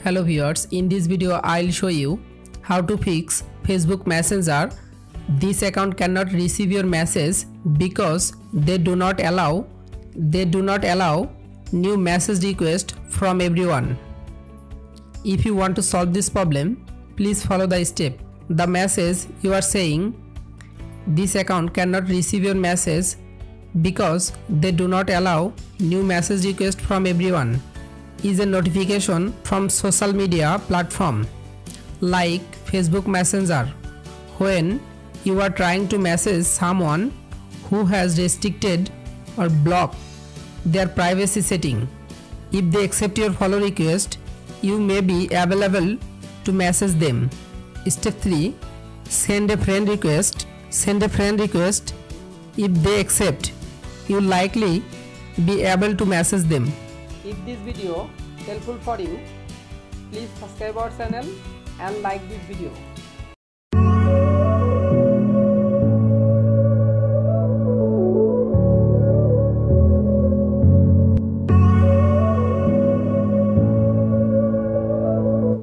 Hello viewers, in this video I'll show you how to fix Facebook Messenger. This account cannot receive your message because they do not allow new message request from everyone. If you want to solve this problem, please follow the step. The message you are saying this account cannot receive your message because they do not allow new message request from everyone is a notification from social media platform like Facebook Messenger when you are trying to message someone who has restricted or blocked their privacy setting. If they accept your follow request, you may be available to message them. Step 3. Send a friend request. If they accept, you likely be able to message them. If this video helpful for you, please subscribe our channel and like this video.